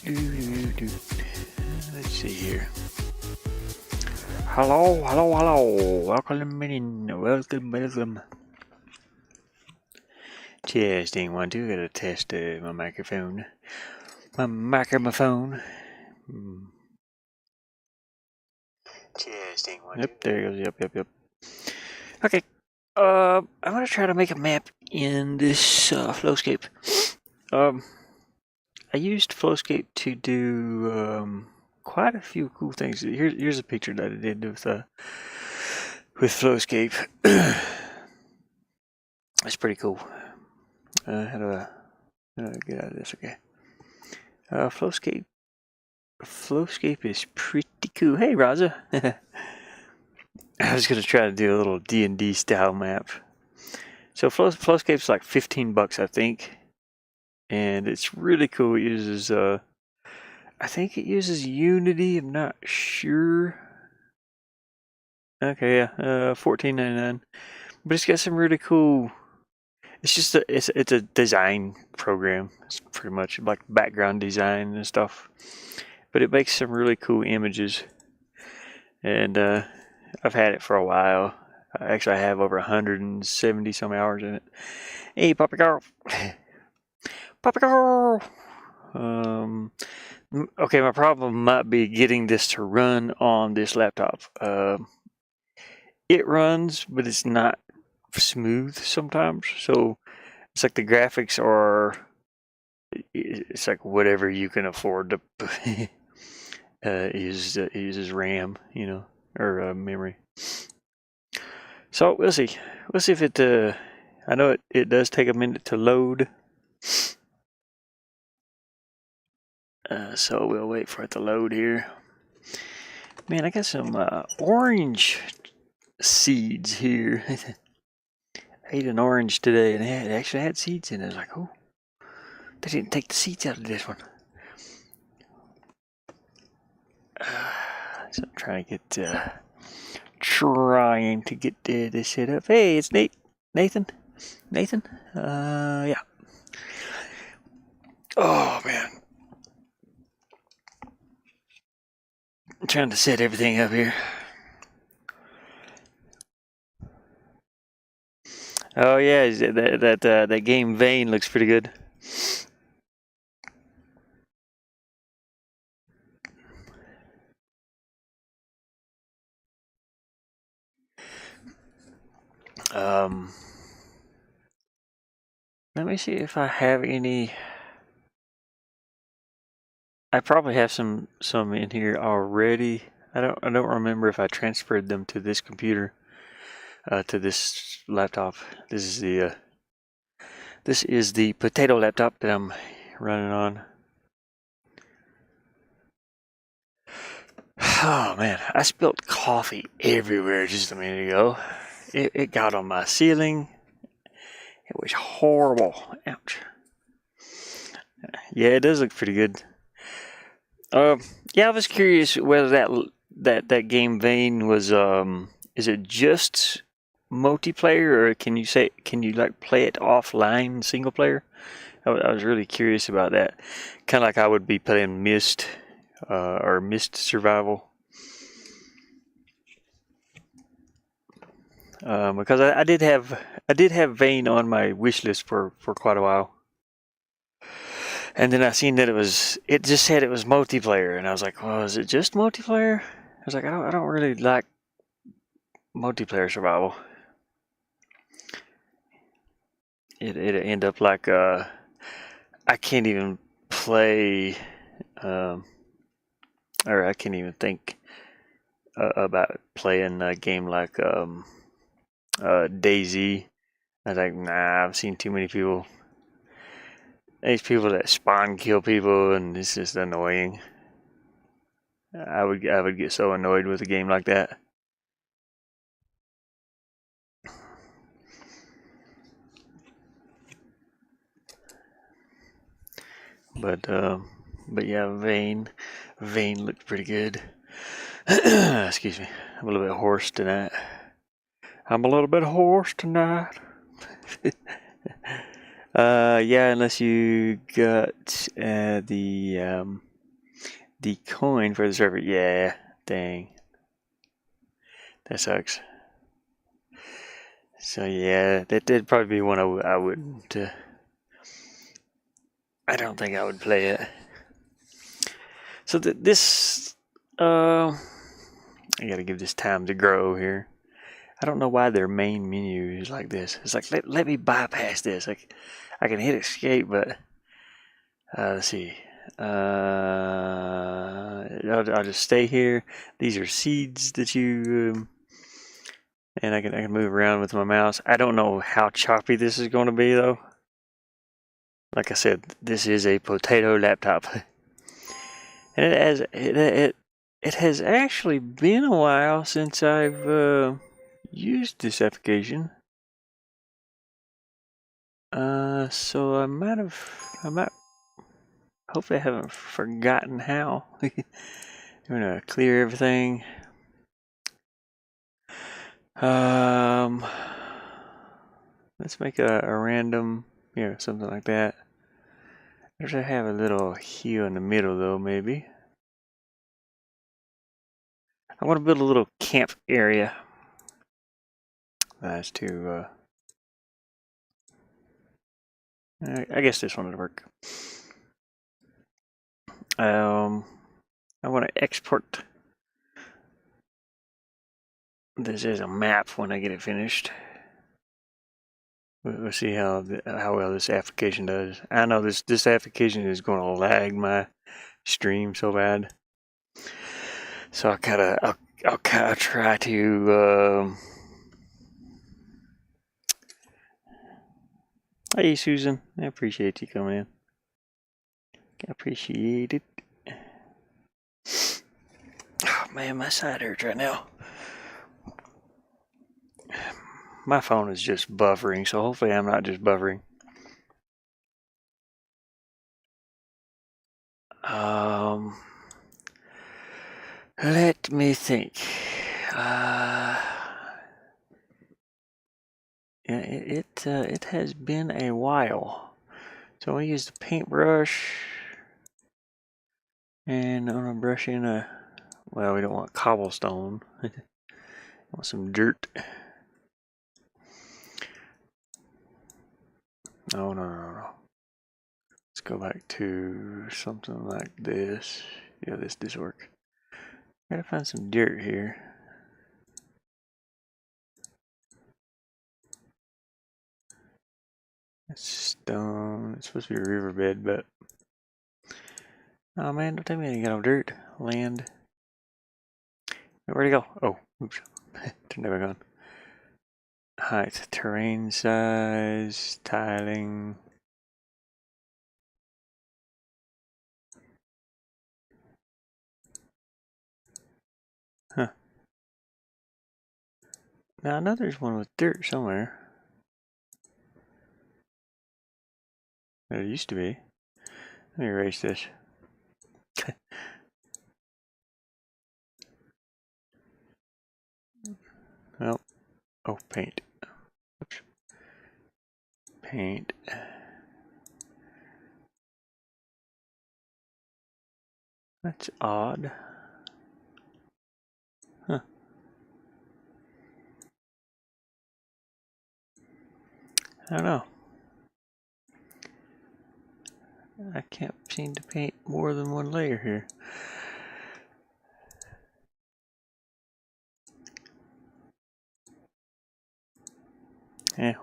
Let's see here. Hello. Welcome in. Welcome. Testing 1 2. Gotta test my microphone. Testing 1 2. Yep, there it goes. Yep. Okay. I'm gonna try to make a map in this FlowScape. I used FlowScape to do quite a few cool things. Here's a picture that I did with FlowScape. It's pretty cool. How do I get out of this? Okay. FlowScape is pretty cool. Hey, Raza. I was gonna try to do a little D&D style map. So FlowScape's like $15, I think, and it's really cool. It uses I think it uses Unity. I'm not sure. Okay, yeah, $14.99. But it's got some really cool. It's just it's a design program. It's pretty much like background design and stuff. But it makes some really cool images, and I've had it for a while. Actually, I have over 170 some hours in it. Hey, Puppy Girl. Puppy Girl. Okay, my problem might be getting this to run on this laptop. It runs, but it's not smooth sometimes. So it's like the graphics are. It's like whatever you can afford to. Uses RAM, or memory. So we'll see. We'll see if it. I know it does take a minute to load. So we'll wait for it to load here. Man, I got some orange seeds here. I ate an orange today, and it actually had seeds in it. I was like, oh, they didn't take the seeds out of this one. So I'm trying to get this set up. Hey, it's Nathan. Yeah. Oh man, I'm trying to set everything up here. Oh yeah, that game Vein looks pretty good. Let me see if I have any. I probably have some in here already. I don't remember if I transferred them to this computer, to this laptop. This is the potato laptop that I'm running on. Oh man, I spilled coffee everywhere just a minute ago. It got on my ceiling. It was horrible. Ouch. Yeah, it does look pretty good. Yeah, I was curious whether that game Vein was is it just multiplayer, or can you like play it offline single player? I was really curious about that. Kind of like I would be playing Myst or Myst Survival. Because I did have Vein on my wish list for quite a while. And then I seen that it just said it was multiplayer, and I was like, well, is it just multiplayer? I was like, I don't really like multiplayer survival. It'd end up like I can't even play, or I can't even think about playing a game like DayZ. I was like, nah, I've seen too many people. These people that spawn kill people, and it's just annoying. I would get so annoyed with a game like that. But yeah, Vein looked pretty good. Excuse me, I'm a little bit hoarse tonight. Yeah, unless you got the the coin for the server. Yeah, dang. That sucks. So yeah, that'd probably be one I wouldn't. I don't think I would play it. So this, I gotta give this time to grow here. I don't know why their main menu is like this. It's like let me bypass this. Like I can hit escape, but let's see. I'll just stay here. These are seeds that you. And I can move around with my mouse. I don't know how choppy this is going to be though. Like I said, this is a potato laptop, and it has actually been a while since I've used this application. So I might. Hopefully, I haven't forgotten how. I'm gonna clear everything. Let's make a random, something like that. I should have a little here in the middle though, maybe. I want to build a little camp area. That's too, I guess this one would work. I want to export this as a map when I get it finished. We'll see how well this application does. I know this application is going to lag my stream so bad. So I'll try to. Hey Susan, I appreciate you coming in. I appreciate it. Oh man, my side hurts right now. My phone is just buffering, so hopefully I'm not just buffering. Let me think. It has been a while. So I use the paintbrush, and I'm gonna brush in well, we don't want cobblestone. We want some dirt. No. Let's go back to something like this. Yeah, this work. Gotta find some dirt here. It's stone. It's supposed to be a riverbed, but oh man, don't tell me I ain't got no dirt. Land. Where'd it go? Oh, oops. Turned it back on. Height, terrain size, tiling. Huh. Now I know there's one with dirt somewhere. There used to be. Let me erase this. Well, oh, paint. Oops. Paint. That's odd. Huh. I don't know. I can't seem to paint more than one layer here.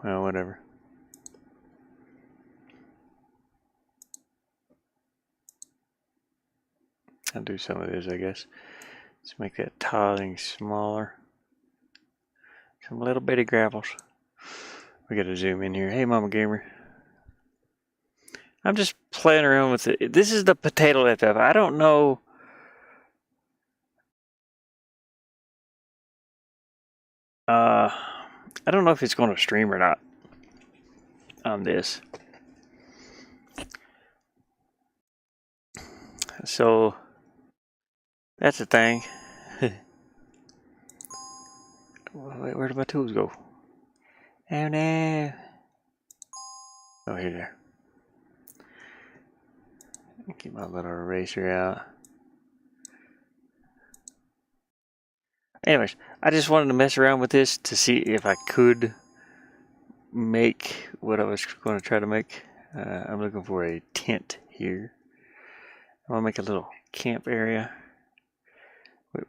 Well, whatever. I'll do some of this, I guess. Let's make that tiling smaller. Some little bitty gravels. We gotta zoom in here. Hey, Mama Gamer. I'm just playing around with it. This is the potato laptop. I don't know. I don't know if it's going to stream or not on this. So that's the thing. Where did my tools go? Oh no. Oh, here they are. Keep my little eraser out. anyways, I just wanted to mess around with this to see if I could make what I was going to try to make. I'm looking for a tent here. I want to make a little camp area.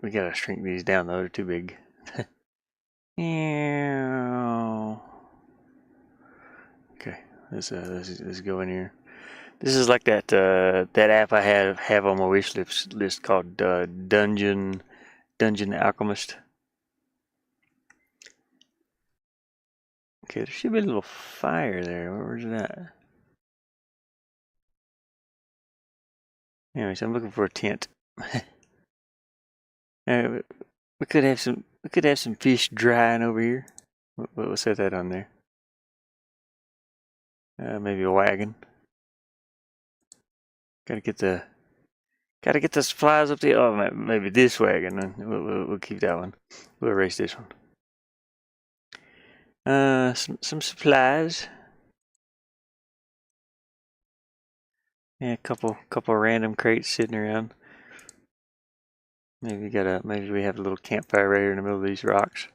We gotta shrink these down though, they're too big. Okay, let's go in here. This is like that that app I have on my wish list called Dungeon Alchemist. Okay, there should be a little fire there. Where's it at? Anyways, I'm looking for a tent. We could have some fish drying over here. We'll set that on there. Maybe a wagon. Gotta get the supplies up there. Oh, maybe this wagon. We'll keep that one. We'll erase this one. Some supplies. Yeah, a couple random crates sitting around. Maybe we have a little campfire right here in the middle of these rocks.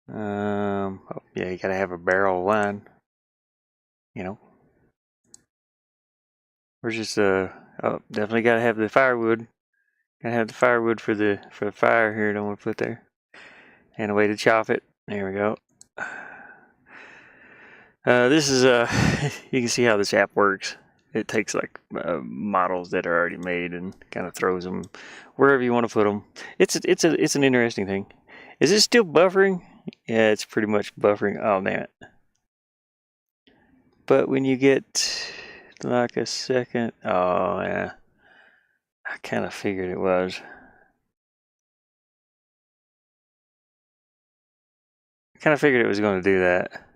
Oh, yeah, you gotta have a barrel of wine. You know. We're just definitely gotta have the firewood. Gotta have the firewood for the fire here. Don't want to put there. And a way to chop it. There we go. This is you can see how this app works. It takes like models that are already made and kind of throws them wherever you want to put them. It's an interesting thing. Is it still buffering? Yeah, it's pretty much buffering. Oh, damn it. But when you get like a second, oh yeah, I kind of figured it was. I kind of figured it was going to do that.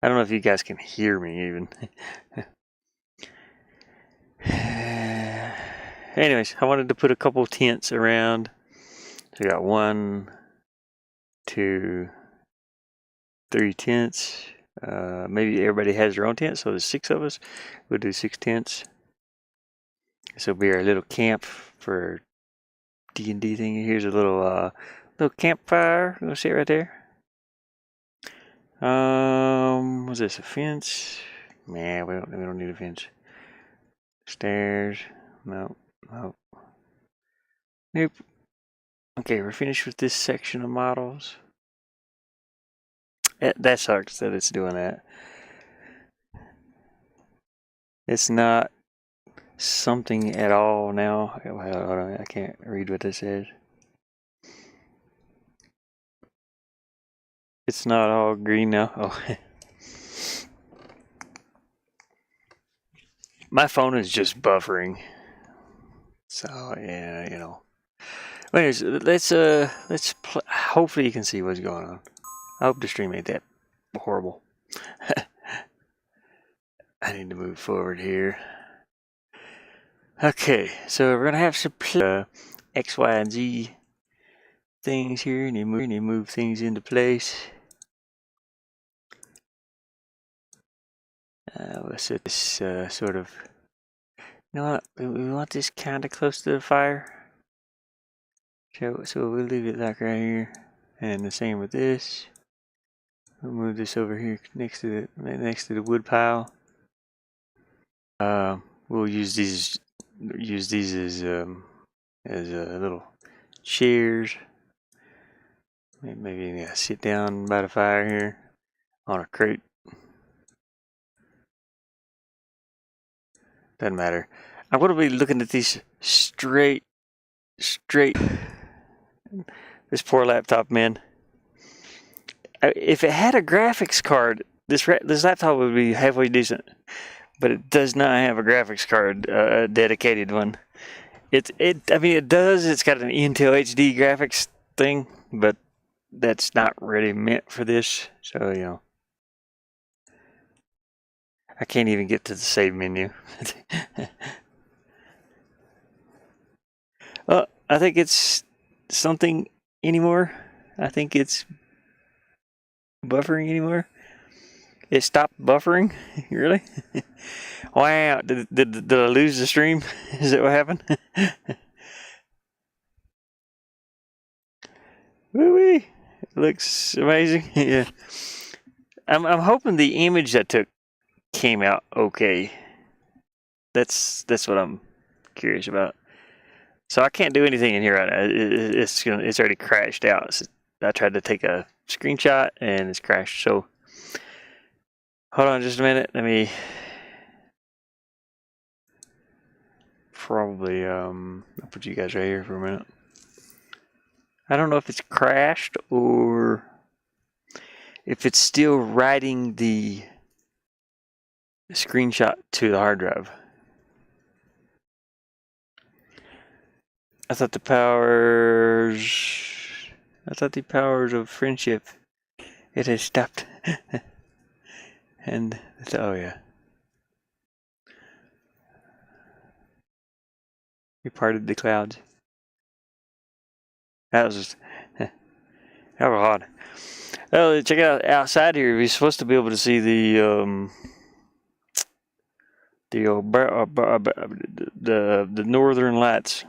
I don't know if you guys can hear me even. Anyways, I wanted to put a couple tents around. So we got 1, 2, 3 tents. Maybe everybody has their own tent, so there's 6 of us. We'll do 6 tents. This will be our little camp for D&D thing. Here's a little campfire. We'll sit right there. Was this a fence? Nah, we don't need a fence. Stairs. Nope. Nope. Okay, we're finished with this section of models. That sucks that it's doing that. It's not something at all now. Well, I can't read what this says. It's not all green now. Oh. My phone is just buffering. So, yeah, you know. Anyways, let's hopefully you can see what's going on. I hope the stream ain't that horrible. I need to move forward here. Okay, so we're gonna have some X, Y, and Z things here, and you move things into place. We'll set this sort of. You know what? We want this kind of close to the fire. So we'll leave it like right here, and the same with this. We'll move this over here next to the wood pile. We'll use these as little chairs. Maybe sit down by the fire here on a crate. Doesn't matter. I'm going to be looking at these straight. This poor laptop, man. If it had a graphics card, this laptop would be halfway decent. But it does not have a graphics card, a dedicated one. I mean, it does. It's got an Intel HD graphics thing, but that's not really meant for this. So, you know. I can't even get to the save menu. I think it's something anymore. I think it's buffering anymore. It stopped buffering? Really? Wow. Did I lose the stream? Is that what happened? Woo-wee. It looks amazing. Yeah. I'm hoping the image I took came out okay. That's what I'm curious about. So I can't do anything in here right now. It's already crashed out. So I tried to take a screenshot and it's crashed. So hold on just a minute. Let me probably I'll put you guys right here for a minute. I don't know if it's crashed or if it's still writing the screenshot to the hard drive. I thought the powers of friendship, it has stopped. And oh yeah, we parted the clouds. That was just that was odd. Oh, check out outside here. We're supposed to be able to see the northern lights.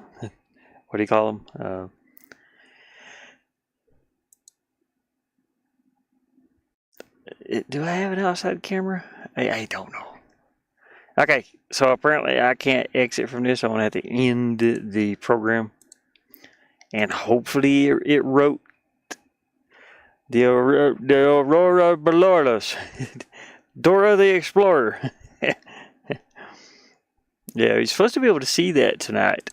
What do you call them? Do I have an outside camera? I don't know. Okay, so apparently I can't exit from this. I'm gonna have to end the program, and hopefully it wrote the Aurora Borealis, Dora the Explorer. Yeah, you're supposed to be able to see that tonight.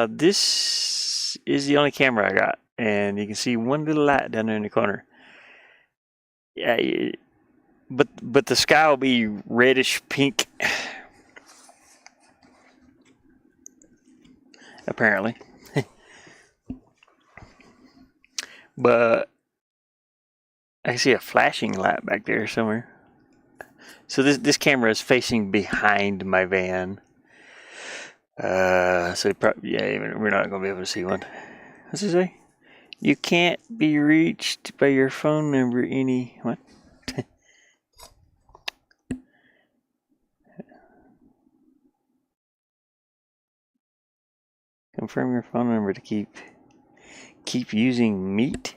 This is the only camera I got, and you can see one little light down there in the corner. Yeah, but the sky will be reddish pink, apparently. But I see a flashing light back there somewhere. So this camera is facing behind my van. So we're not gonna be able to see one. What's it say? You can't be reached by your phone number what? Confirm your phone number to keep using Meet.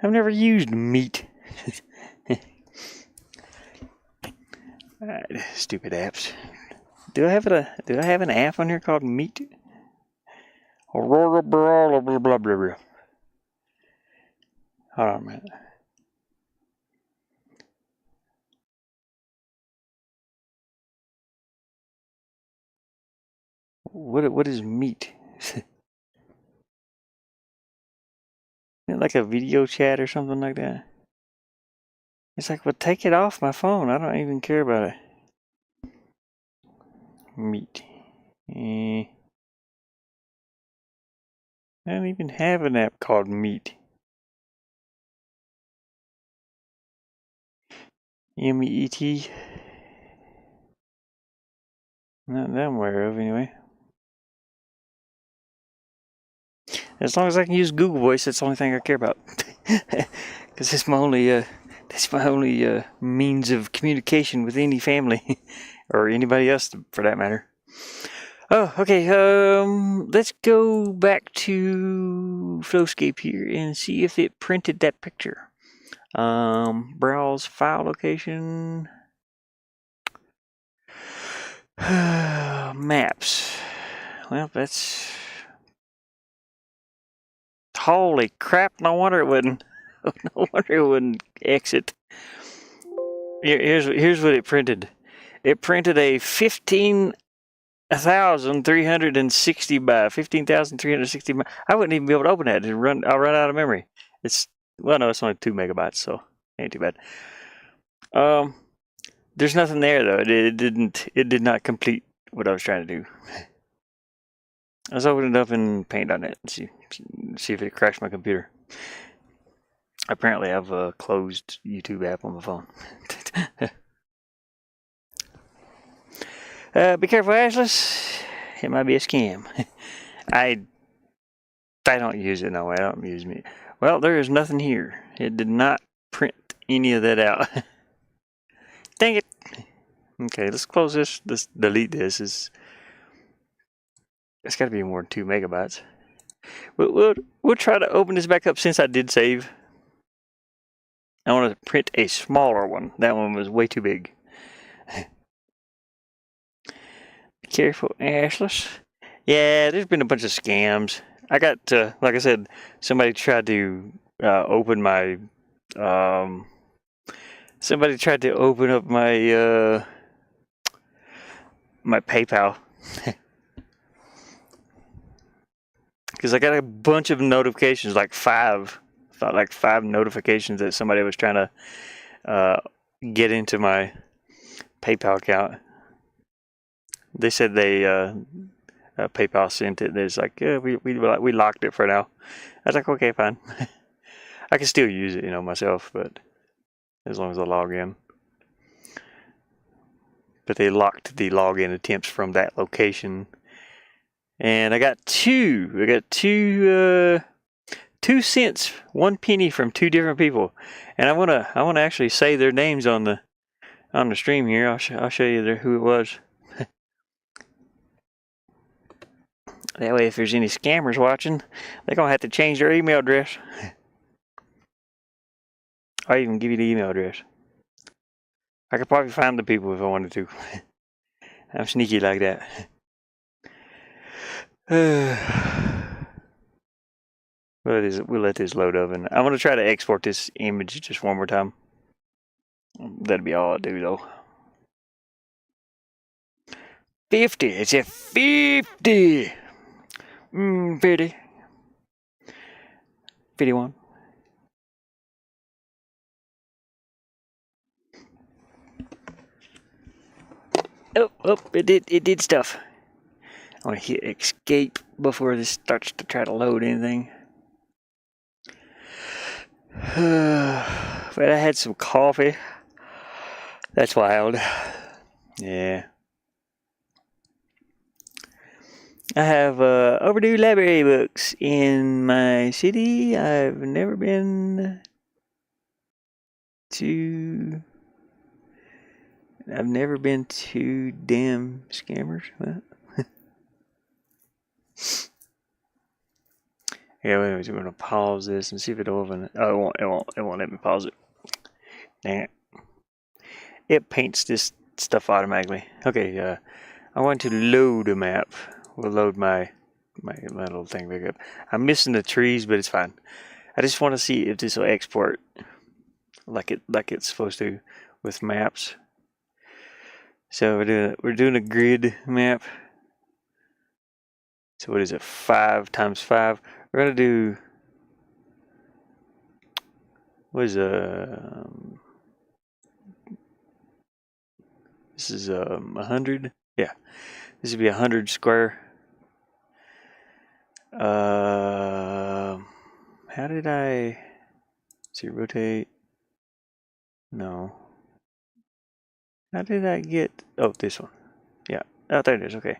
I've never used Meet. Stupid apps. Do I have an app on here called Meet? Aurora blah blah blah blah. Hold on a minute. What is Meet? Is it like a video chat or something like that? It's like, well, take it off my phone. I don't even care about it. Meet. I don't even have an app called Meet. MEET. Not that I'm aware of, anyway. As long as I can use Google Voice, that's the only thing I care about. Because that's my only means of communication with any family or anybody else, for that matter. Oh, okay. Let's go back to FlowScape here and see if it printed that picture. Browse file location. Maps. Well, that's... Holy crap, no wonder it wouldn't. No wonder it wouldn't exit. Here's what it printed. It printed a 15,360 by 15,360 by. I wouldn't even be able to open that. I'll run out of memory. It's only 2 megabytes, so ain't too bad. There's nothing there though. It did not complete what I was trying to do. Let's open it up in Paint.net and see if it crashed my computer. Apparently, I have a closed YouTube app on my phone. Be careful, Ashless. It might be a scam. I don't use it. No way. I don't use me. Well, there is nothing here. It did not print any of that out. Dang it. Okay, let's close this. Let's delete this. It's got to be more than 2 megabytes. We'll try to open this back up since I did save. I want to print a smaller one. That one was way too big. Be careful, Ashless. Yeah, there's been a bunch of scams. I got, like I said, somebody tried to open my, somebody tried to open up my, my PayPal. Because I got a bunch of notifications, like five notifications that somebody was trying to get into my PayPal account. They said they PayPal sent it. It's like, yeah, we locked it for now. I was like, okay, fine. I can still use it, myself, but as long as I log in. But they locked the login attempts from that location. And I got two. I got 2 cents, 1 penny from 2 different people, and I wanna actually say their names on the stream here. I'll show you who it was. That way, if there's any scammers watching, they're gonna have to change their email address. I'll even give you the email address. I could probably find the people if I wanted to. I'm sneaky like that. We'll let this load up, and I'm gonna try to export this image just one more time. That'd be all I do, though. 50. It's a 50. 50. 51. Oh, it did stuff. I want to hit escape before this starts to try to load anything. But I had some coffee. That's wild. Yeah. I have overdue library books in my city. I've never been to damn scammers. What? Yeah, wait a minute. We're gonna pause this and see if it'll open. Oh, it won't let me pause it. Dang it. It paints this stuff automatically. Okay, I want to load a map. We'll load my little thing back up. I'm missing the trees, but it's fine. I just want to see if this will export like it's supposed to with maps. So we're doing a grid map. So what is it? 5 times 5. We're gonna do. What is this is 100. Yeah, this would be 100 square. How did I see rotate? No. How did I get? Oh, this one. Yeah. Oh, there it is. Okay.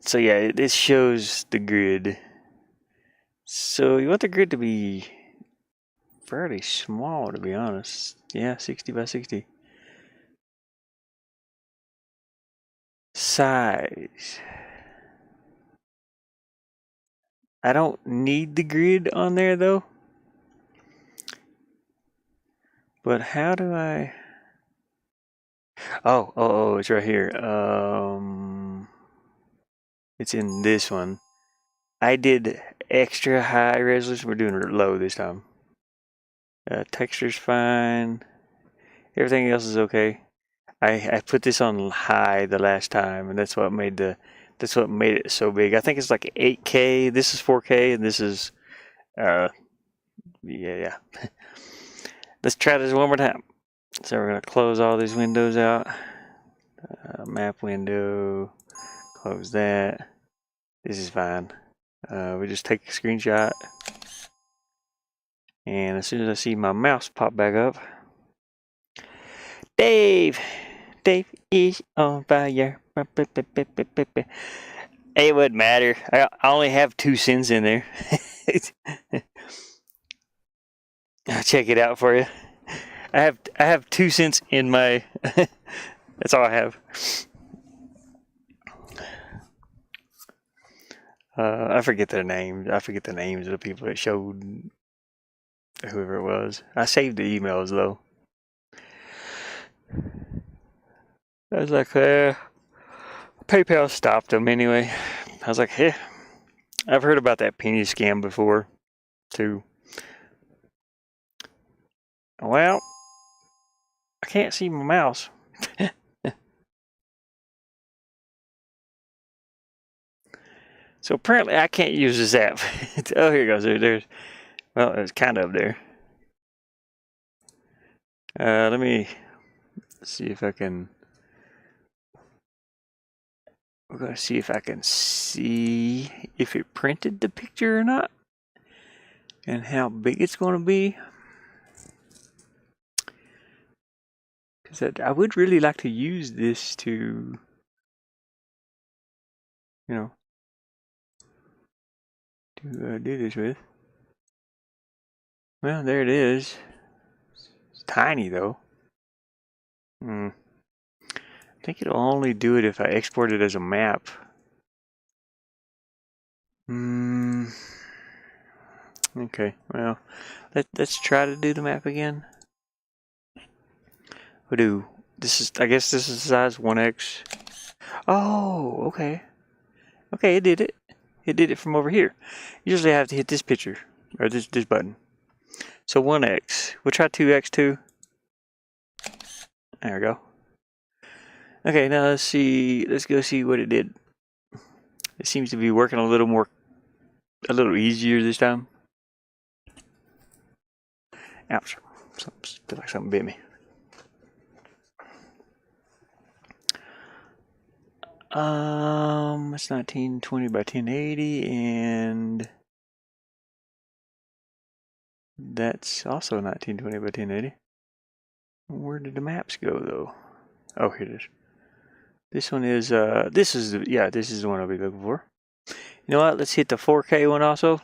So yeah, it shows the grid. So you want the grid to be fairly small, to be honest. Yeah, 60 by 60. Size. I don't need the grid on there though. But how do I? Oh, it's right here. It's in this one. I did extra high resolution. We're doing low this time. Texture's fine. Everything else is okay. I put this on high the last time, and that's what made it so big. I think it's like 8K. This is 4K, and this is yeah. Let's try this one more time. So we're gonna close all these windows out. Map window. Close that. This is fine. We just take a screenshot, and as soon as I see my mouse pop back up, Dave is on fire. It wouldn't matter. I only have 2 cents in there. I'll check it out for you. I have 2 cents in my. That's all I have. I forget their names. I forget the names of the people that showed whoever it was. I saved the emails though. I was like, PayPal stopped them anyway. I was like, hey, I've heard about that penny scam before, too. Well, I can't see my mouse. So apparently I can't use this app. Oh, here it goes. There's, well, it's kind of up there. Let me see if I can. We're going to see if I can see if it printed the picture or not, and how big it's going to be. Because I would really like to use this to, you know, to do this with. Well, there it is. It's tiny though. I think it'll only do it if I export it as a map. Okay, well, let's try to do the map again. We'll do, this is, I guess this is size 1x. Oh, okay. Okay, it did it. It did it from over here. Usually I have to hit this picture, or this button. So 1x. We'll try 2x too. There we go. Okay, now let's see. Let's go see what it did. It seems to be working a little easier this time. Ouch! Feel like something bit me. It's 1920 by 1080, and that's also 1920 by 1080. Where did the maps go though? Oh, here it is. This one is this is the one I'll be looking for. You know what? Let's hit the 4K one also.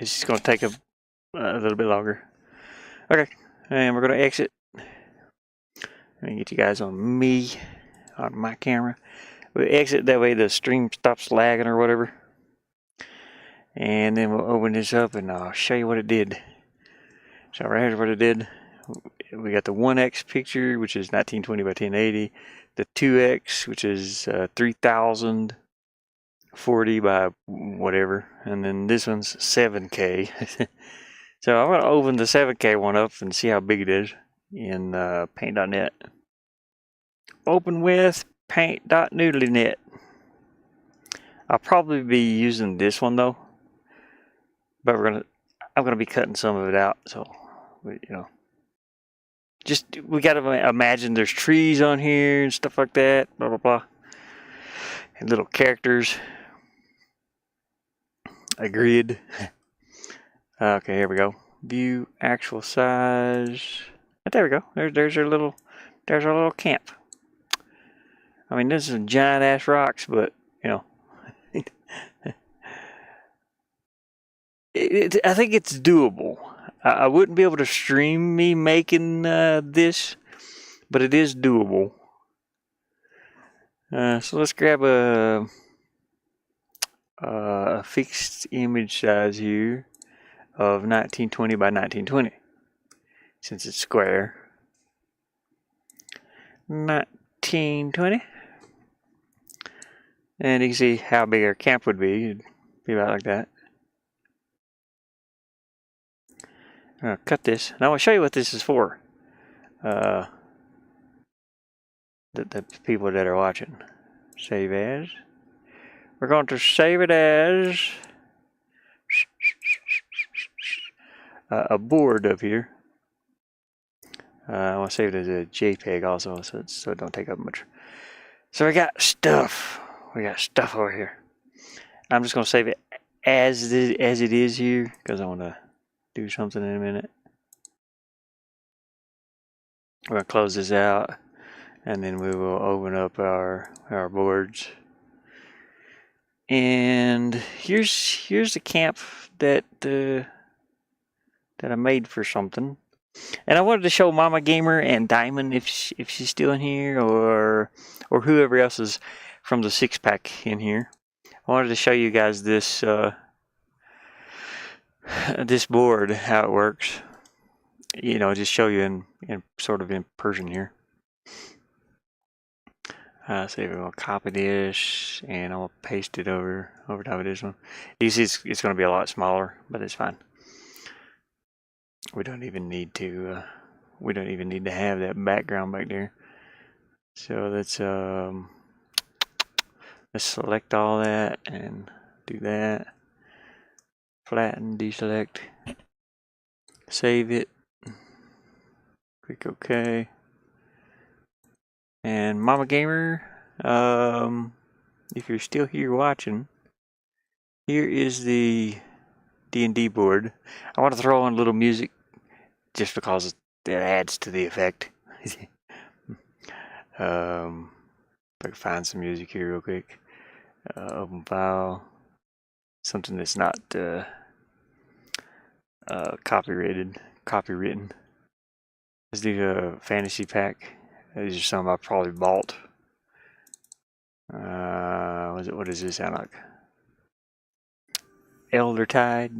It's just gonna take a little bit longer. Okay, and we're gonna exit. Let me get you guys on my camera. We exit, that way the stream stops lagging or whatever. And then we'll open this up and I'll show you what it did. So right here's what it did. We got the 1x picture, which is 1920 by 1080. The 2x, which is 3040 by whatever. And then this one's 7K. So I'm going to open the 7K one up and see how big it is in paint.net. Open with paint.noodlynet. I'll probably be using this one though, but I'm gonna be cutting some of it out. So, you know, we gotta imagine there's trees on here and stuff like that. Blah blah blah, and little characters. A grid. Okay, here we go. View actual size. There we go. There's our little camp. I mean, this is giant ass rocks, but you know, I think it's doable. I wouldn't be able to stream me making this, but it is doable. So let's grab a fixed image size here of 1920 by 1920, since it's square. 1920. And you can see how big our camp would be. It'd be about like that. I'm gonna cut this. Now I'll show you what this is for. The people that are watching. Save as. We're going to save it as a board up here. I want to save it as a JPEG also, so it don't take up much. So we got stuff. We got stuff over here. I'm just going to save it as it is here, because I want to do something in a minute. We're going to close this out, and then we will open up our boards. And here's the camp that I made for something. And I wanted to show Mama Gamer and Diamond, if she's still in here, or whoever else is from the 6-pack in here. I wanted to show you guys this this board, how it works. You know, just show you in sort of in Persian here. So we're gonna copy this and I'll paste it over top of this one. You see, it's gonna be a lot smaller, but it's fine. We don't even need to. We don't even need to have that background back there. So let's select all that and do that. Flatten, deselect, save it. Click OK. And Mama Gamer, if you're still here watching, here is the D&D board. I want to throw on a little music just because it adds to the effect. If I can find some music here real quick. Open file. Something that's not copywritten. Let's do a fantasy pack. These are some I probably bought. What does this sound like? Elder Tide.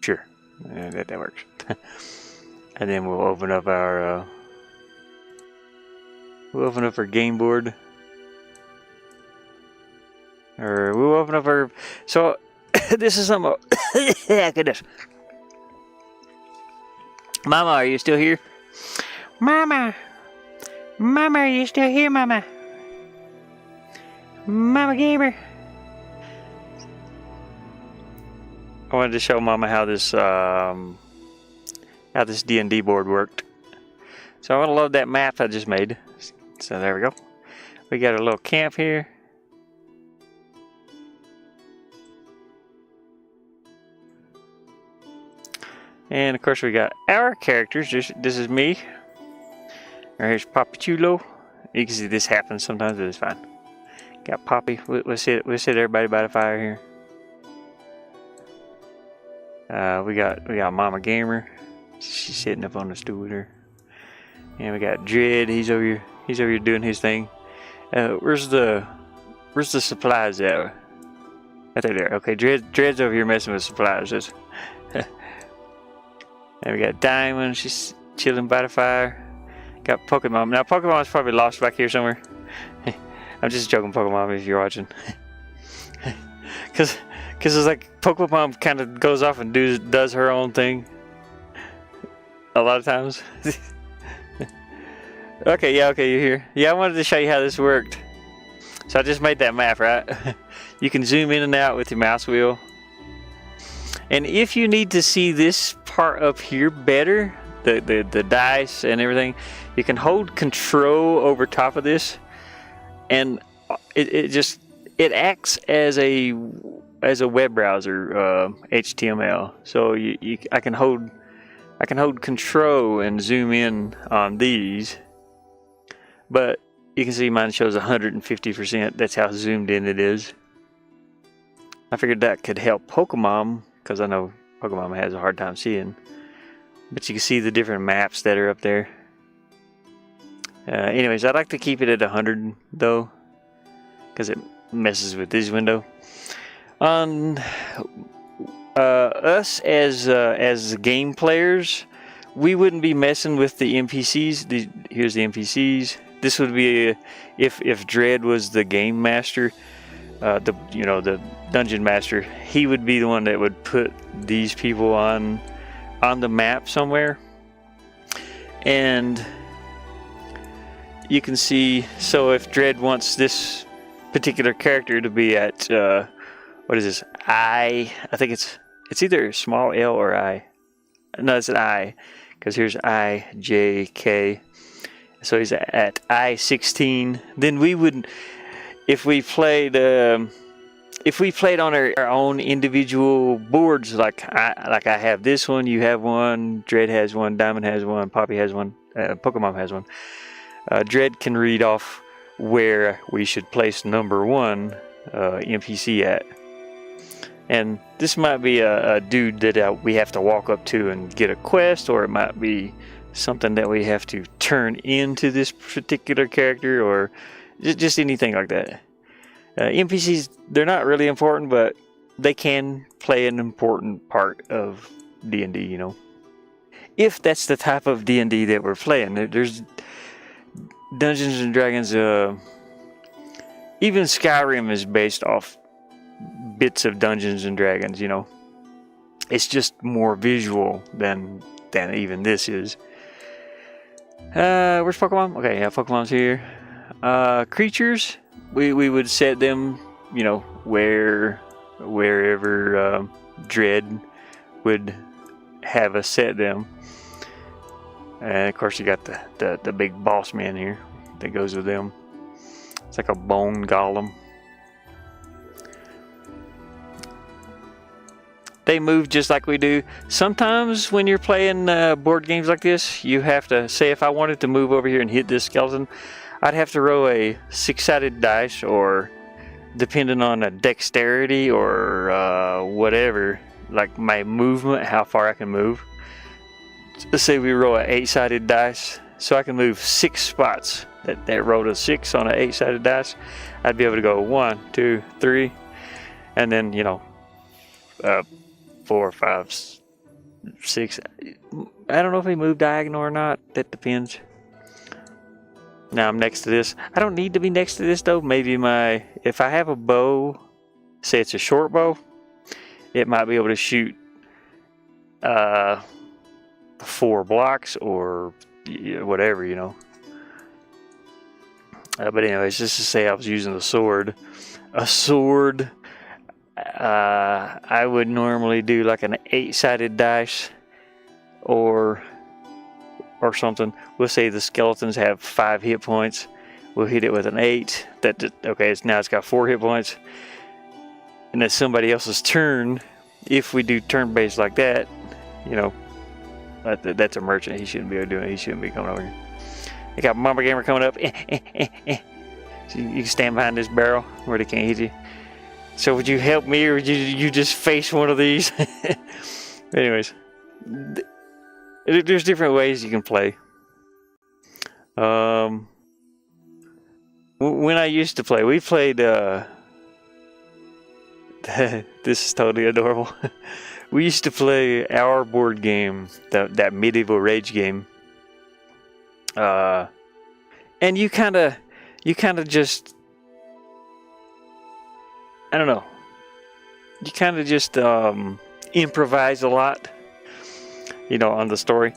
Sure, that works. And then we'll open up our game board. Or we'll open up our. So this is something. Yeah, goodness. Mama, are you still here? Mama, are you still here, Mama? Mama Gamer. I wanted to show Mama how this D&D board worked. So I'm gonna load that map I just made. So there we go. We got a little camp here. And of course we got our characters. This is me. Right, here's Poppy Chulo. You can see this happens sometimes, but it's fine. Got Poppy. We'll sit everybody by the fire here. We got Mama Gamer. She's sitting up on the stool with her. And we got Dread. He's over here doing his thing. Where's the supplies at? Right there. Okay, Dread's over here messing with supplies. And we got Diamond. She's chilling by the fire. Got Pokemon. Now Pokemon's probably lost back here somewhere. I'm just joking, Pokemon, if you're watching. Cause it's like Pokemon kind of goes off and does her own thing. A lot of times. Okay, you're here. Yeah, I wanted to show you how this worked. So I just made that map, right? You can zoom in and out with your mouse wheel. And if you need to see this part up here better, the dice and everything, you can hold control over top of this, and it acts as a web browser, HTML. So I can hold control and zoom in on these, but you can see mine shows 150%. That's how zoomed in it is. I figured that could help Pokemon, because I know Pokemon has a hard time seeing. But you can see the different maps that are up there. Anyways, I'd like to keep it at 100 though, because it messes with this window. On us as game players, we wouldn't be messing with the NPCs. Here's the NPCs. This would be if Dread was the game master, the dungeon master. He would be the one that would put these people on the map somewhere. And you can see, so if Dread wants this particular character to be at what is this, I think it's either small L or I. No, it's an I, because here's I, J, K. So he's at I-16. Then we would, if we played on our own individual boards, like I have this one, you have one, Dread has one, Diamond has one, Poppy has one, Pokemon has one. Dread can read off where we should place number 1 NPC at. And this might be a dude that we have to walk up to and get a quest, or it might be something that we have to turn into this particular character, or Just anything like that. NPCs, they're not really important, but they can play an important part of D&D, you know. If that's the type of D&D that we're playing. There's Dungeons and Dragons, even Skyrim is based off bits of Dungeons and Dragons, you know. It's just more visual than even this is. Where's Pokemon? Okay, yeah, Pokemon's here. Creatures, we would set them, you know, wherever Dread would have us set them. And of course you got the big boss man here that goes with them. It's like a bone golem. They move just like we do. Sometimes when you're playing board games like this, you have to say, if I wanted to move over here and hit this skeleton, I'd have to roll a 6-sided dice, or depending on a dexterity or whatever, like my movement, how far I can move. Let's say we roll an 8-sided dice, so I can move 6 spots. That rolled a 6 on an 8-sided dice. I'd be able to go 1, 2, 3, and then, you know, 4, 5, 6. I don't know if we move diagonal or not. That depends. Now I'm next to this. I don't need to be next to this though. Maybe if I have a bow, say it's a short bow, it might be able to shoot 4 blocks or whatever, you know. But anyways, just to say I was using a sword. A sword, I would normally do like an 8-sided dice or something. We'll say the skeletons have 5 hit points. We'll hit it with an 8. Okay, now it's got 4 hit points. And it's somebody else's turn. If we do turn-based like that, you know, that's a merchant. He shouldn't be doing it. He shouldn't be coming over here. I got Mamba Gamer coming up. So you can stand behind this barrel where they can't hit you. So would you help me, or would you just face one of these? Anyways, there's different ways you can play. When I used to play, we played. This is totally adorable. We used to play our board game, that medieval rage game. And you kind of just, I don't know. You kind of just improvise a lot, you know, on the story.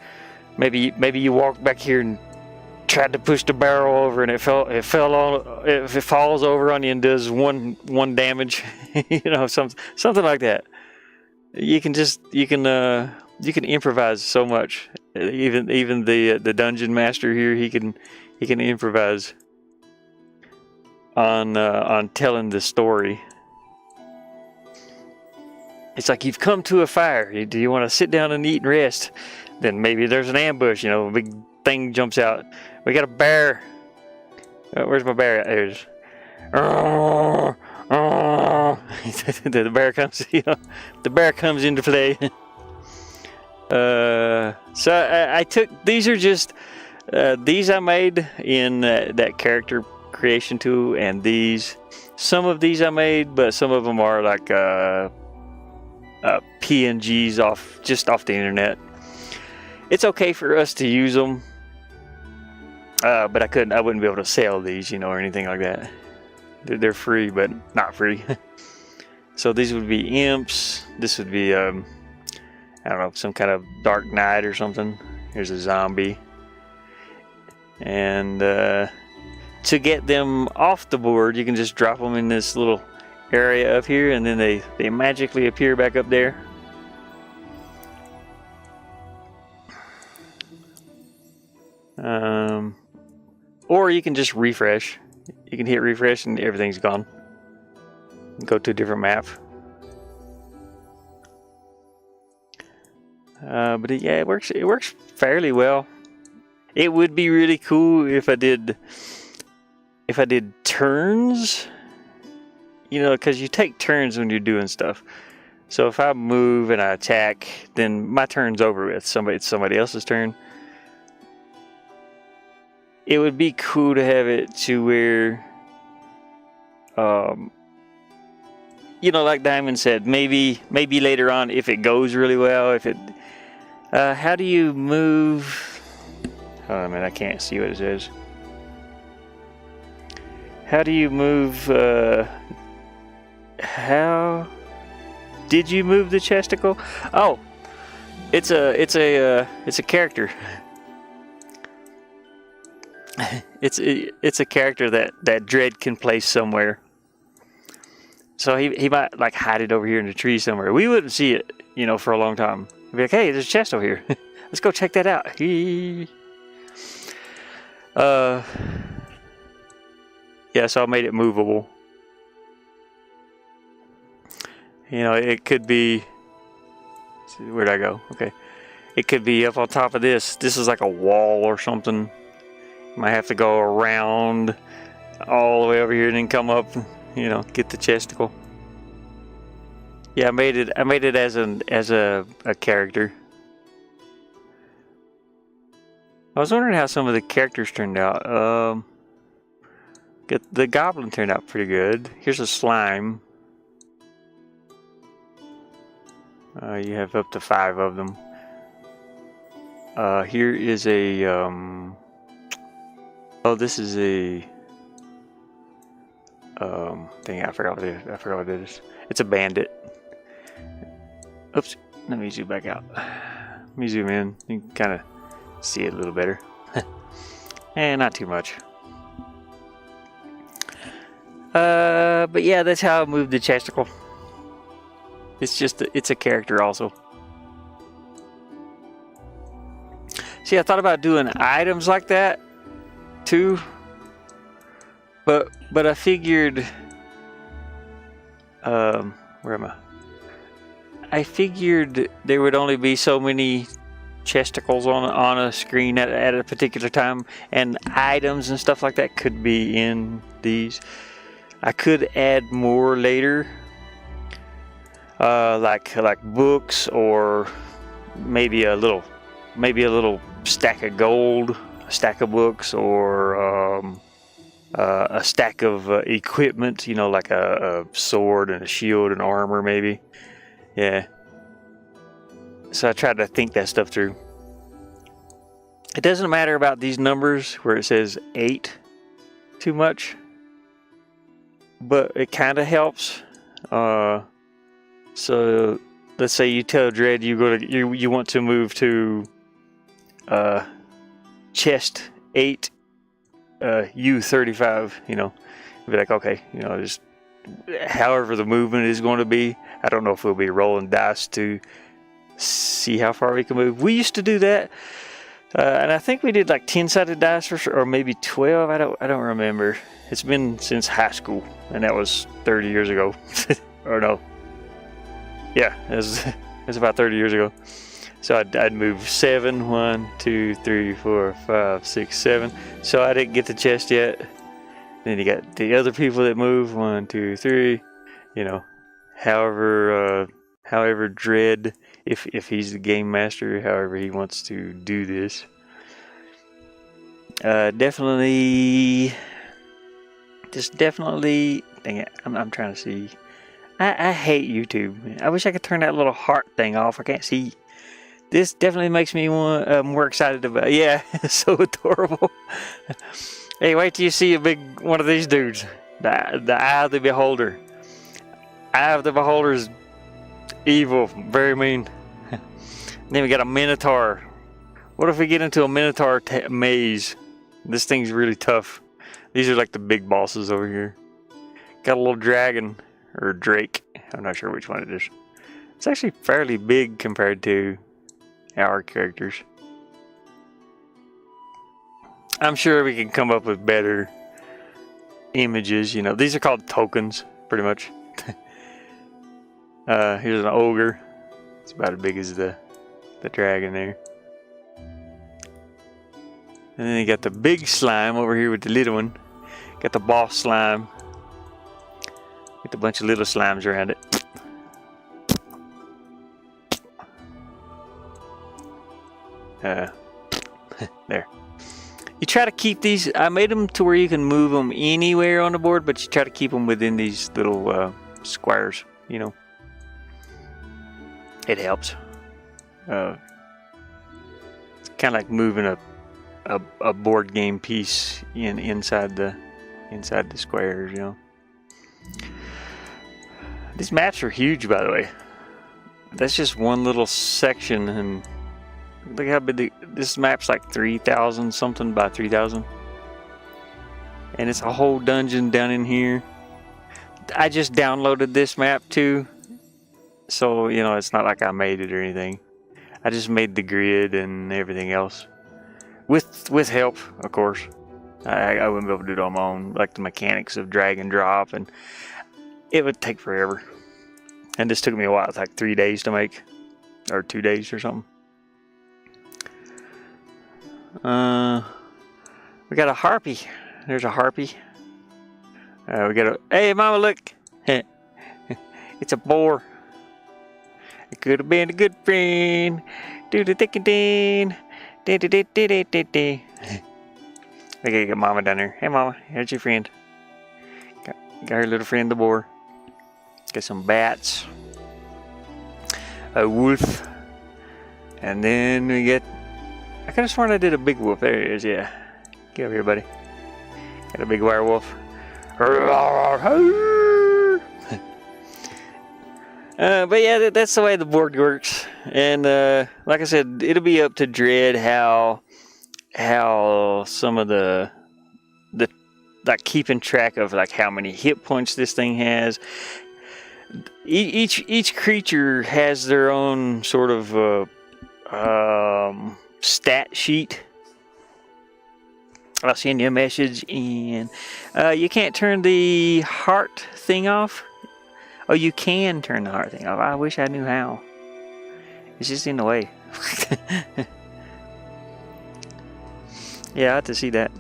Maybe you walk back here and tried to push the barrel over, and it falls over on you and does one damage, you know, something like that. You can improvise so much. Even the dungeon master here, he can improvise on telling the story. It's like you've come to a fire. Do you want to sit down and eat and rest? Then maybe there's an ambush. You know, a big thing jumps out. We got a bear. Where's my bear? There it is. The bear comes. You know, the bear comes into play. So I took, these are just these I made in that character creation tool, and some of these I made, but some of them are like PNGs off the internet. It's okay for us to use them, but I wouldn't be able to sell these, you know, or anything like that. They're free, but not free. So these would be imps. This would be I don't know, some kind of Dark Knight or something. Here's a zombie. And to get them off the board, you can just drop them in this little area up here, and then they magically appear back up there. Or you can just refresh. You can hit refresh and everything's gone. Go to a different map. But yeah, it works fairly well. It would be really cool if I did turns, you know, because you take turns when you're doing stuff. So if I move and I attack, then my turn's over with. It's somebody else's turn. it would be cool to have it to where, you know, like Diamond said, maybe later on if it goes really well, if it, how do you move? Hold on a minute, I can't see what it says. How do you move? How did you move the chesticle? Oh, it's a character. It's a character that Dread can place somewhere. So he might like hide it over here in the tree somewhere. We wouldn't see it, you know, for a long time. We'd be like, hey, there's a chest over here. Let's go check that out. Yeah, so I made it movable. You know, it could be. Where'd I go? Okay, it could be up on top of this. This is like a wall or something. Might have to go around all the way over here and then come up, you know, get the chesticle. Yeah, I made it as a character. I was wondering how some of the characters turned out. The goblin turned out pretty good. Here's a slime. You have up to 5 of them. Here is a oh, this is a thing. I forgot what it is. It's a bandit. Oops. Let me zoom back out. Let me zoom in. You can kind of see it a little better. And not too much. But yeah, that's how I moved the chesticle. It's a character also. See, I thought about doing items like that too, but I figured, where am I? I figured there would only be so many chesticles on a screen at a particular time, and items and stuff like that could be in these. I could add more later, like books, or maybe a little stack of gold, a stack of books, or a stack of equipment. You know, like a sword and a shield and armor, maybe. Yeah. So I tried to think that stuff through. It doesn't matter about these numbers where it says 8 too much, but it kind of helps. So let's say you tell Dread you want to move to chest 8 U35, you know. You'd be like, okay, you know, just however the movement is going to be. I don't know if we'll be rolling dice to see how far we can move. We used to do that, and I think we did like 10-sided dice or maybe 12. I don't remember. It's been since high school, and that was 30 years ago. Or no, yeah, it was about 30 years ago. So I'd move 7, 1, 2, 3, 4, 5, 6, 7. So I didn't get the chest yet. Then you got the other people that move 1, 2, 3. You know, however Dread, if he's the game master, however he wants to do this. Definitely. Dang it! I'm trying to see. I hate YouTube. I wish I could turn that little heart thing off. I can't see. This definitely makes me more excited about. Yeah, it's so adorable. Hey, wait till you see a big one of these dudes. The Eye of the Beholder. Eye of the Beholder is evil, very mean. Then we got a Minotaur. What if we get into a Minotaur maze? This thing's really tough. These are like the big bosses over here. Got a little dragon, or Drake. I'm not sure which one it is. It's actually fairly big compared to our characters. I'm sure we can come up with better images. You know, these are called tokens, pretty much. Here's an ogre. It's about as big as the dragon there. And then you got the big slime over here with the little one. Got the boss slime with a bunch of little slimes around it. There. You try to keep these. I made them to where you can move them anywhere on the board, but you try to keep them within these little squares. You know, it helps. It's kind of like moving a board game piece inside the squares. You know, these maps are huge, by the way. That's just one little section, and look how big this map's like 3,000 something by 3,000, and it's a whole dungeon down in here. I just downloaded this map too, so you know it's not like I made it or anything. I just made the grid and everything else with help, of course. I wouldn't be able to do it on my own, like the mechanics of drag and drop, and it would take forever. And this took me a while. It's like 3 days to make, or 2 days or something. We got a harpy. There's a harpy. We got a. Hey, mama, look. It's a boar. It could have been a good friend. Do the thick and din. We gotta get mama down there. Hey, mama, here's your friend. Got her little friend, the boar. Got some bats. A wolf. And then we get. I could have sworn I did a big wolf. There it is, yeah. Get over here, buddy. Got a big werewolf. But yeah, that's the way the board works. And like I said, it'll be up to Dread how some of the like keeping track of like how many hit points this thing has. Each creature has their own sort of stat sheet. I'll send you a message, and you can't turn the heart thing off. Oh, you can turn the heart thing off. I wish I knew how. It's just in the way. Yeah, I have to see that.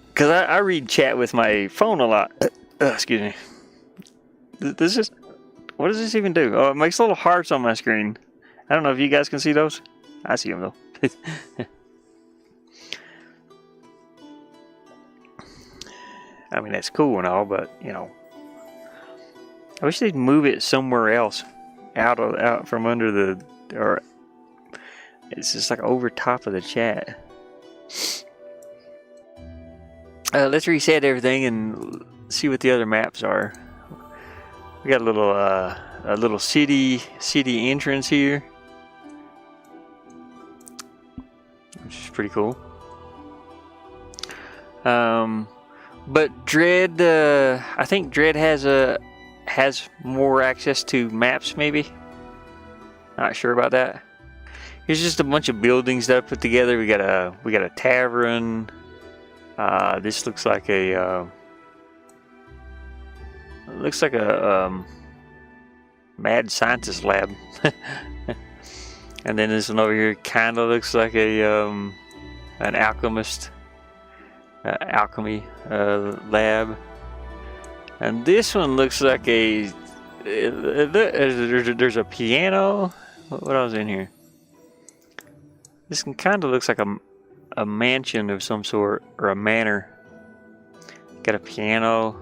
Because I read chat with my phone a lot. Excuse me. This is... What does this even do? Oh, it makes little hearts on my screen. I don't know if you guys can see those. I see them, though. I mean, that's cool and all, but, you know... I wish they'd move it somewhere else. Out from under the... Or... It's just like over top of the chat. Let's reset everything and see what the other maps are. We got a little city entrance here, which is pretty cool. But Dread, I think Dread has more access to maps, maybe. Not sure about that. Here's just a bunch of buildings that I put together. We got a tavern. This looks like a mad scientist lab. And then this one over here kind of looks like an alchemist alchemy lab. And this one looks like there's a piano. What else in here? This one kind of looks like a mansion of some sort, or a manor. Got a piano.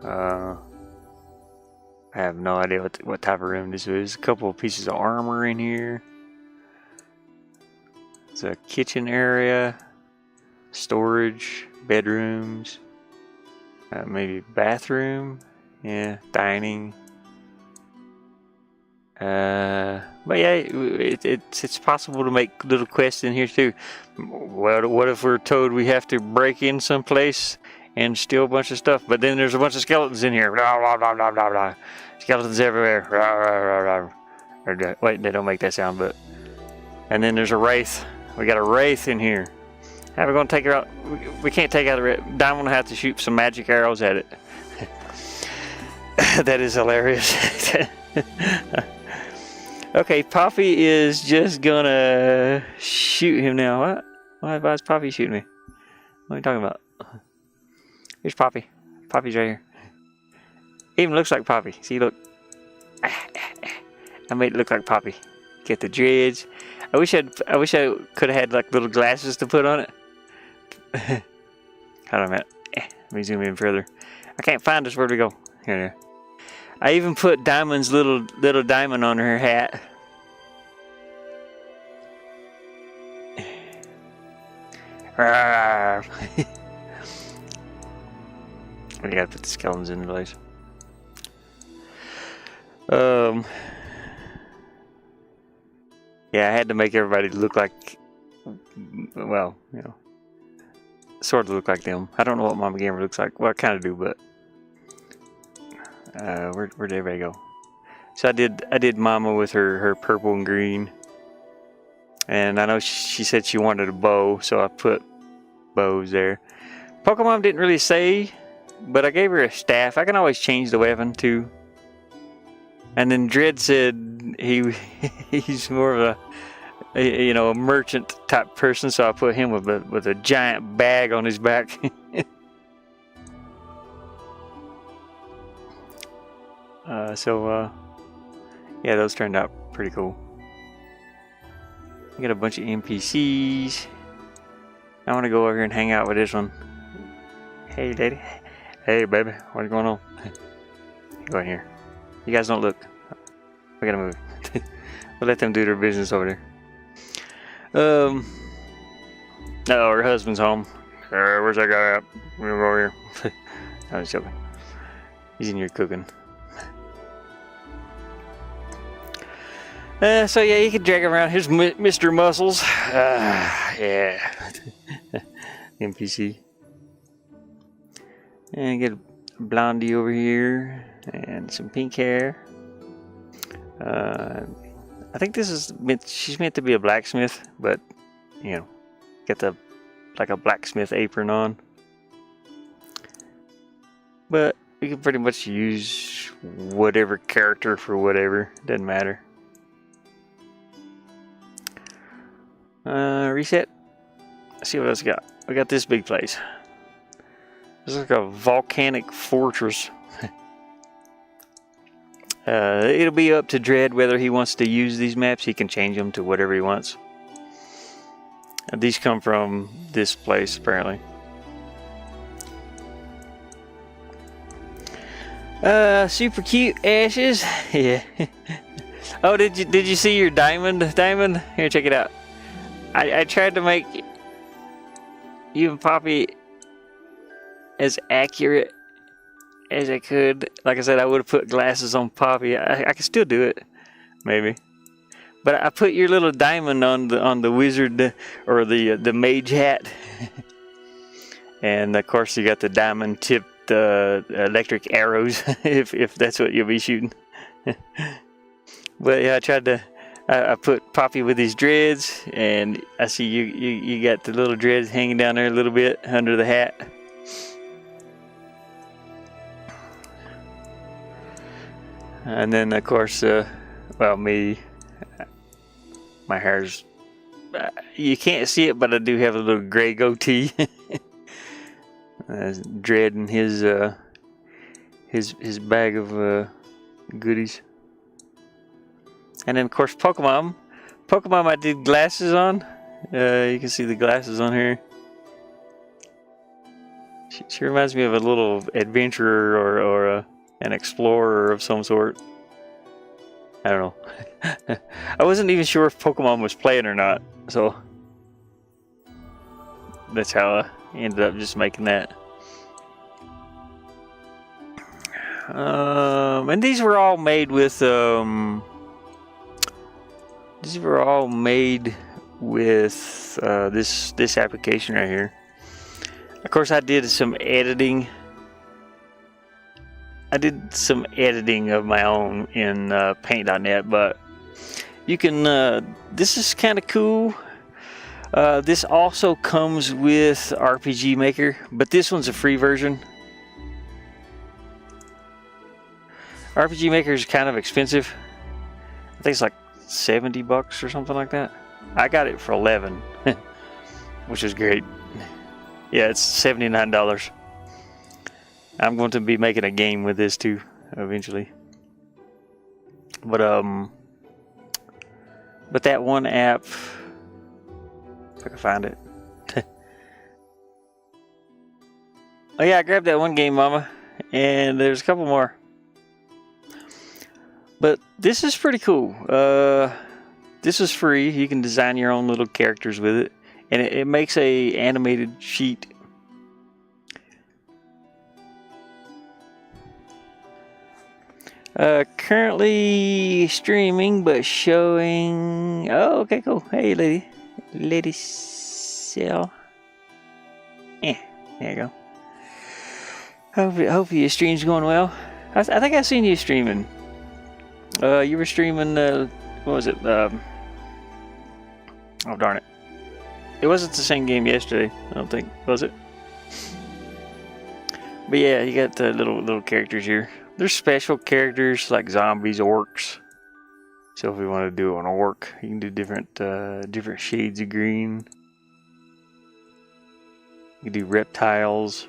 I have no idea what type of room this is. A couple of pieces of armor in here. It's a kitchen area, storage, bedrooms, maybe bathroom, yeah, dining. But yeah, it's possible to make little quests in here too. Well, what if we're told we have to break in someplace and steal a bunch of stuff? But then there's a bunch of skeletons in here. Blah, blah, blah, blah, blah, blah. Skeletons everywhere. Blah, blah, blah, blah. Or, wait, they don't make that sound, but... And then there's a wraith. We got a wraith in here. How are we going to take her out? We can't take out the wraith. Diamond will have to shoot some magic arrows at it. That is hilarious. Okay, Poppy is just gonna shoot him now. What? Why is Poppy shooting me? What are you talking about? Here's Poppy. Poppy's right here. Even looks like Poppy. See, look. I made it look like Poppy. Get the dreads. I wish I could have had like little glasses to put on it. Hold on a minute. Let me zoom in further. I can't find us. Where do we go? Here. I even put Diamond's little diamond on her hat. We gotta put the skeletons in place. Yeah, I had to make everybody look like, well, you know, sort of look like them. I don't know what Mama Gamer looks like. Well, I kind of do, but where'd everybody go? So I did Mama with her purple and green, and I know she said she wanted a bow, so I put bows there. Pokemon didn't really say, but I gave her a staff. I can always change the weapon too. And then Dread said he's more of a merchant type person, so I put him with a giant bag on his back. Yeah, those turned out pretty cool. We got a bunch of NPCs. I want to go over here and hang out with this one. Hey, lady. Hey, baby. What's going on? Go in here. You guys don't look. We gotta move. We'll let them do their business over there. No, her husband's home. Where's that guy at? We'll go over here. I was joking. He's in here cooking. So yeah, you can drag him around. Here's Mr. Muscles. Yeah. NPC. And get a blondie over here. And some pink hair. I think this is she's meant to be a blacksmith, but you know, get like a blacksmith apron on. But you can pretty much use whatever character for whatever. Doesn't matter. Reset. Let's see what else we got. We got this big place. It's like a volcanic fortress. It'll be up to Dread whether he wants to use these maps. He can change them to whatever he wants. These come from this place, apparently. Super cute Ashes. Yeah. Oh, did you see your diamond? Here, check it out. I tried to make you and Poppy as accurate as I could. Like I said, I would have put glasses on Poppy. I can still do it, maybe. But I put your little diamond on the wizard or the mage hat, and of course you got the diamond tipped electric arrows if that's what you'll be shooting. But yeah, I tried to. I put Poppy with his dreads, and I see you got the little dreads hanging down there a little bit under the hat. And then of course, well, me, my hair's, you can't see it, but I do have a little gray goatee. Dread and his bag of goodies. And then of course Pokemon I did glasses on. You can see the glasses on here. She reminds me of a little adventurer or an explorer of some sort. I don't know. I wasn't even sure if Pokemon was playing or not, so that's how I ended up just making that. And these were all made with this application right here. Of course, I did some editing. I did some editing of my own in Paint.net, but you can. This is kind of cool. This also comes with RPG Maker, but this one's a free version. RPG Maker is kind of expensive. I think it's like $70 or something like that. I got it for $11, which is great. Yeah, it's $79. I'm going to be making a game with this too, eventually. But But that one app, if I can find it. Oh yeah, I grabbed that one game, Mama, and there's a couple more. But this is pretty cool. This is free. You can design your own little characters with it, and it makes a animated sheet. Currently streaming, but showing. Oh, okay, cool. Hey, lady, sell. Yeah, there you go. Hope your stream's going well. I think I've seen you streaming. You were streaming. What was it? Oh darn it! It wasn't the same game yesterday. I don't think, was it? But yeah, you got the little characters here. There's special characters like zombies, orcs. So if we want to do an orc, you can do different shades of green. You can do reptiles.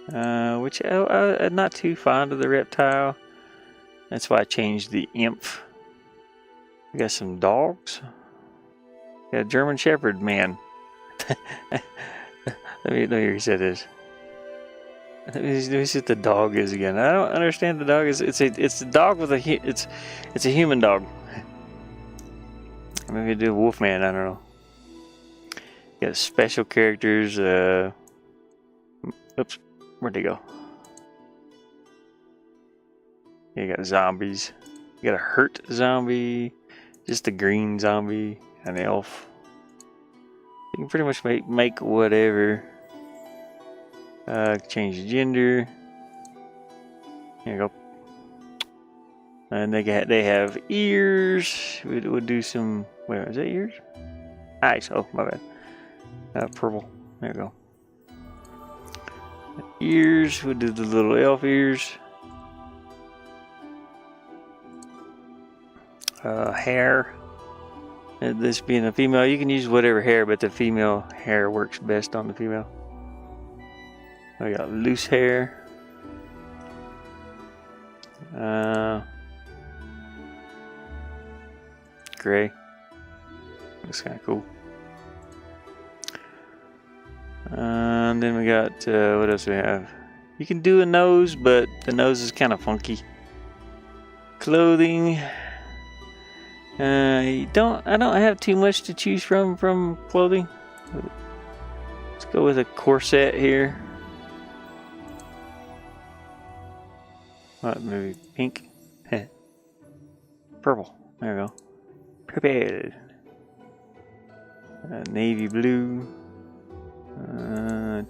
Which I'm not too fond of the reptile. That's why I changed the imp. We got some dogs. Got a German Shepherd man. Let me reset this. Let me see what the dog is again. I don't understand the dog. It's a dog with it's a human dog. Maybe do a wolf man. I don't know. Got special characters. Oops, where'd they go? You got zombies. You got a hurt zombie, just a green zombie, an elf. You can pretty much make whatever. Change the gender. There you go. And they have ears. We'll do some. Wait, is that ears? Eyes. Oh, my bad. Purple. There you go. Ears. We'll do the little elf ears. Hair. This being a female, you can use whatever hair, but the female hair works best on the female. I got loose hair. Gray. Looks kind of cool. And then we got what else do we have? You can do a nose, but the nose is kind of funky. Clothing. I don't have too much to choose from clothing. Let's go with a corset here. What, maybe pink? Purple. There we go. Prepared. Navy blue.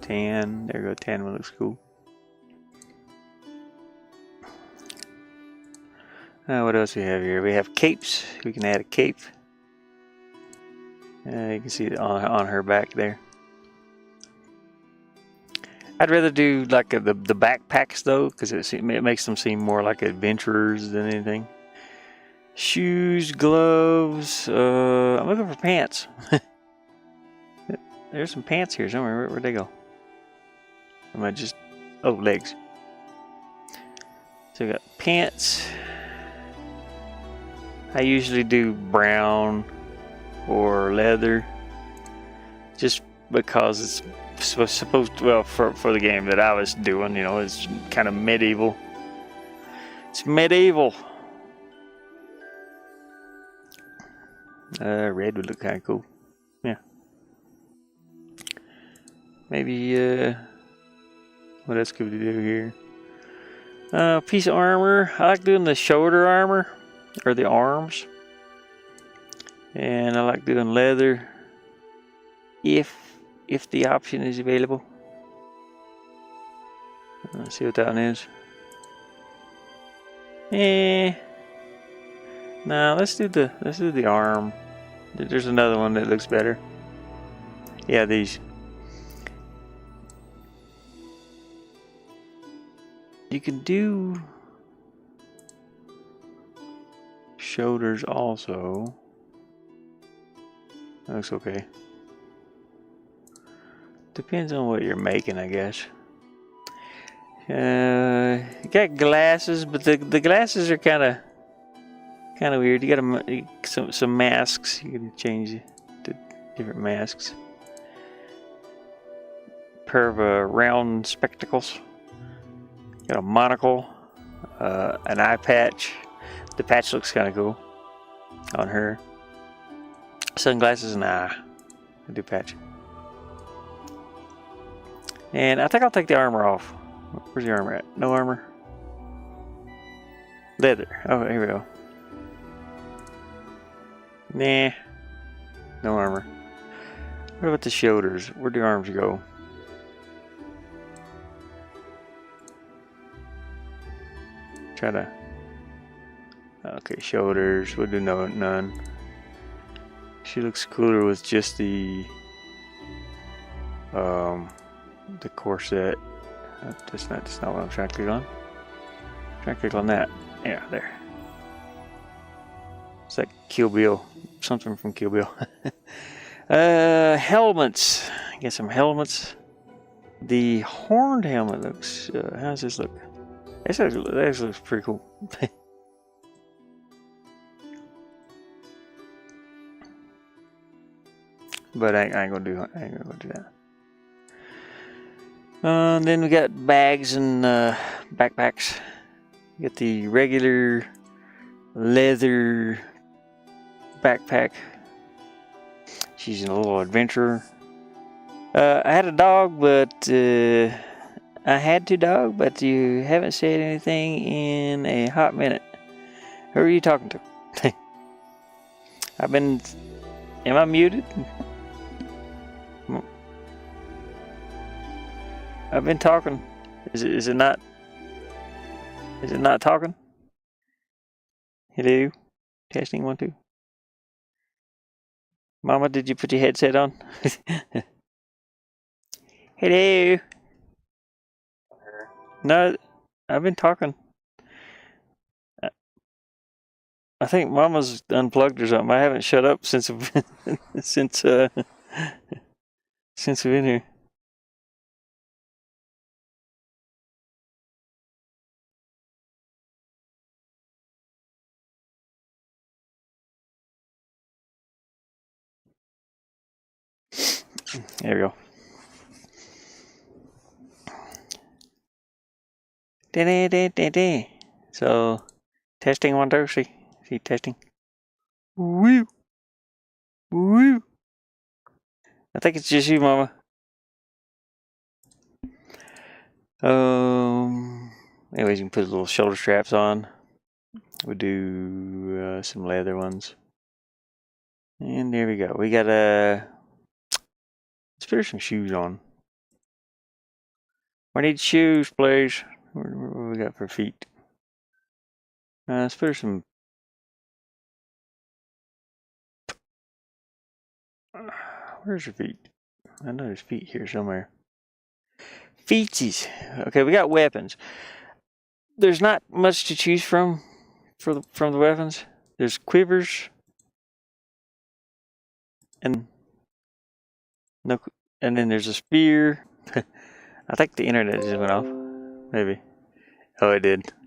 Tan. There we go. Tan one looks cool. What else we have here? We have capes. We can add a cape. You can see it on her back there. I'd rather do like the backpacks though, because it makes them seem more like adventurers than anything. Shoes, gloves. I'm looking for pants. There's some pants here somewhere. Where'd they go? Am I just... Oh, legs. So we got pants. I usually do brown or leather, just because it's supposed to, well, for the game that I was doing, you know, it's kind of medieval. It's medieval. Red would look kind of cool. Yeah. Maybe, what else could we do here? Piece of armor. I like doing the shoulder armor, or the arms. And I like doing leather, if the option is available. Let's see what that one is. Nah, let's do the arm. There's another one that looks better. Yeah, these. You can do shoulders also. That looks okay. Depends on what you're making, I guess. You got glasses, but the glasses are kind of... Kind of weird. You got some masks. You can change to different masks. Pair of round spectacles. Got a monocle. An eye patch. The patch looks kind of cool on her. Sunglasses, nah. I do patch. And I think I'll take the armor off. Where's the armor at? No armor. Leather. Oh, here we go. Nah. No armor. What about the shoulders? Where'd the arms go? Try to... Okay, shoulders. We'll do none. She looks cooler with just the corset. That's not what I'm trying to click on. I'm trying to click on that. Yeah, there. It's like Kill Bill. Something from Kill Bill. Helmets. Get some helmets. The horned helmet looks... how does this look? This looks pretty cool. But I ain't gonna do that. Then we got bags and backpacks. We got the regular leather backpack. She's a little adventurer. I had a dog, but I had to dog, but you haven't said anything in a hot minute. Who are you talking to? Am I muted? I've been talking. Is it not talking? Hello? Testing 1 2. Mama, did you put your headset on? Hello? No, I've been talking. I think Mama's unplugged or something. I haven't shut up since since we've been here. There we go. So, testing 1 2. See testing. Woo! Woo! I think it's just you, Mama. Anyways, you can put little shoulder straps on. We'll do some leather ones. And there we go. We got let's put her some shoes on. We need shoes, please. What we got for feet? Let's put her some. Where's her feet? I know there's feet here somewhere. Feetsies. Okay, we got weapons. There's not much to choose from the weapons. There's quivers. And then there's a spear. I think the internet just went off. Maybe. Oh, it did.